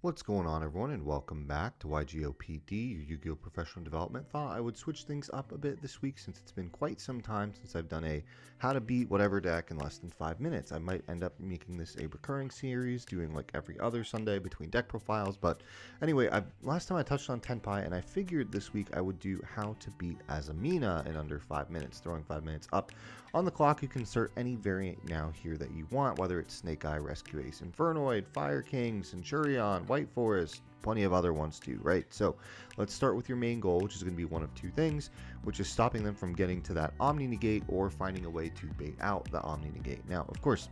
What's going on, everyone, and welcome back to YGOPD, your Yu-Gi-Oh! Professional Development. Thought I would switch things up a bit this week since it's been quite some time since I've done a how to beat whatever deck in less than 5 minutes. I might end up making this a recurring series, doing like every other Sunday between deck profiles, but anyway, last time I touched on Tenpai, and I figured this week I would do how to beat Azamina in under 5 minutes, throwing 5 minutes up on the clock. You can insert any variant now here that you want, whether it's Snake Eye, Rescue Ace, Infernoid, Fire King, Centurion, White Forest, plenty of other ones too, right? So let's start with your main goal, which is going to be one of two things, which is stopping them from getting to that Omni Negate or finding a way to bait out the Omni Negate. Now, of course,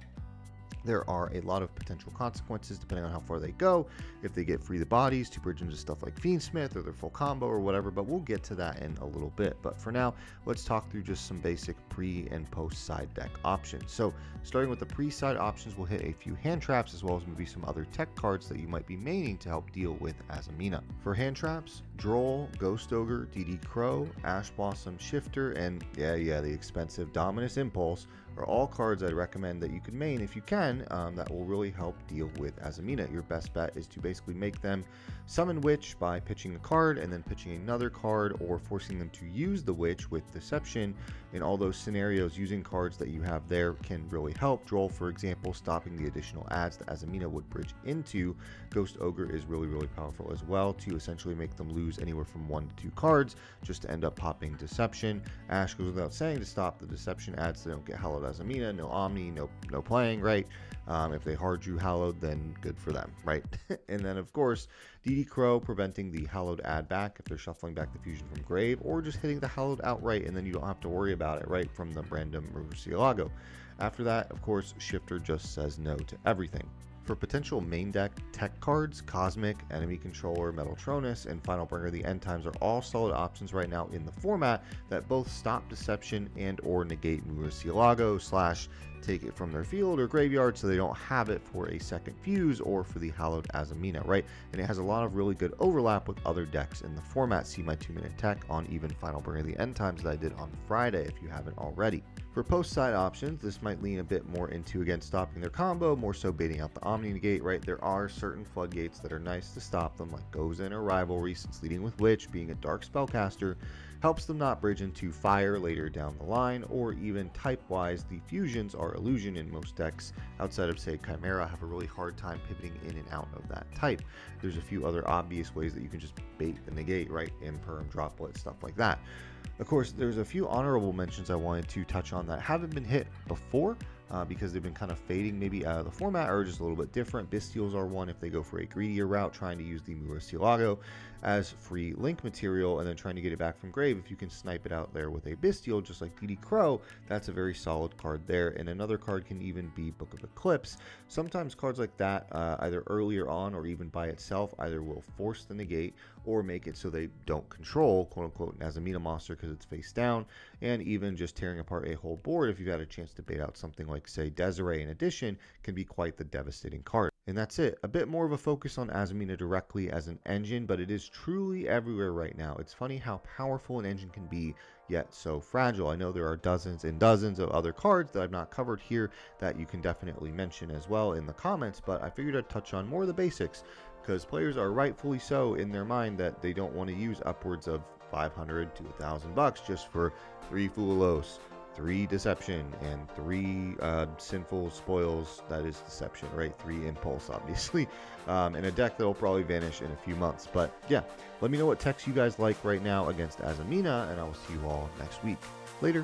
there are a lot of potential consequences depending on how far they go. If they get free the bodies to bridge into stuff like Fiendsmith or their full combo or whatever, but we'll get to that in a little bit. But for now, let's talk through just some basic pre and post side deck options. So starting with the pre-side options, we'll hit a few hand traps as well as maybe some other tech cards that you might be maining to help deal with Azamina. For hand traps, Droll, Ghost Ogre, DD Crow, Ash Blossom Shifter, and the expensive Dominus Impulse are all cards I'd recommend that you could main if you can, that will really help deal with Azamina. Your best bet is to basically make them summon Witch by pitching a card and then pitching another card, or forcing them to use the Witch with Deception. In all those scenarios, using cards that you have there can really help. Droll, for example, stopping the additional adds that Azamina would bridge into. Ghost Ogre is really powerful as well to essentially make them lose anywhere from 1 to 2 cards just to end up popping Deception. Ash goes without saying to stop the Deception adds so they don't get hallowed Azamina, no Omni, no playing, right? If they hard drew Hallowed, then good for them, right? And then, of course, DD Crow preventing the Hallowed add back if they're shuffling back the fusion from grave, or just hitting the Hallowed outright, and then you don't have to worry about it, right, from the random Murcielago. After that, of course, Shifter just says no to everything. For potential main deck tech cards, Cosmic, Enemy Controller, Metaltronus, and Final Bringer the End Times are all solid options right now in the format that both stop Deception and or negate Murcielago / take it from their field or graveyard so they don't have it for a second fuse or for the Hallowed Azamina, right? And it has a lot of really good overlap with other decks in the format. See my 2-minute tech on even Final Bringer the End Times that I did on Friday if you haven't already. For post-side options, this might lean a bit more into, again, stopping their combo, more so baiting out the Omni Negate, right? There are certain floodgates that are nice to stop them, like Goes In or Rivalry, since leading with Witch, being a dark spellcaster, helps them not bridge into Fire later down the line, or even type-wise, the fusions are illusion in most decks outside of, say, Chimera, have a really hard time pivoting in and out of that type. There's a few other obvious ways that you can just bait the negate, right? Imperm, Droplet, stuff like that. Of course, there's a few honorable mentions I wanted to touch on that haven't been hit before, because they've been kind of fading maybe out of the format or just a little bit different. Bystials are one if they go for a greedier route, trying to use the Murcielago as free link material and then trying to get it back from grave. If you can snipe it out there with a Bystial, just like DD Crow, that's a very solid card there. And another card can even be Book of Eclipse. Sometimes cards like that, either earlier on or even by itself, either will force the negate or make it so they don't control, quote unquote, an Azamina monster because it's face down, and even just tearing apart a whole board if you've had a chance to bait out something like, say, Desiree in addition, can be quite the devastating card. And that's it. A bit more of a focus on Azamina directly as an engine, but it is truly everywhere right now. It's funny how powerful an engine can be, yet so fragile. I know there are dozens and dozens of other cards that I've not covered here that you can definitely mention as well in the comments, but I figured I'd touch on more of the basics because players are rightfully so in their mind that they don't want to use upwards of $500 to $1,000 just for 3 Fulalos, 3 Deception, and 3 Sinful Spoils, that is Deception, right? 3 Impulse, obviously, in a deck that will probably vanish in a few months. But yeah, let me know what techs you guys like right now against Azamina, and I will see you all next week. Later.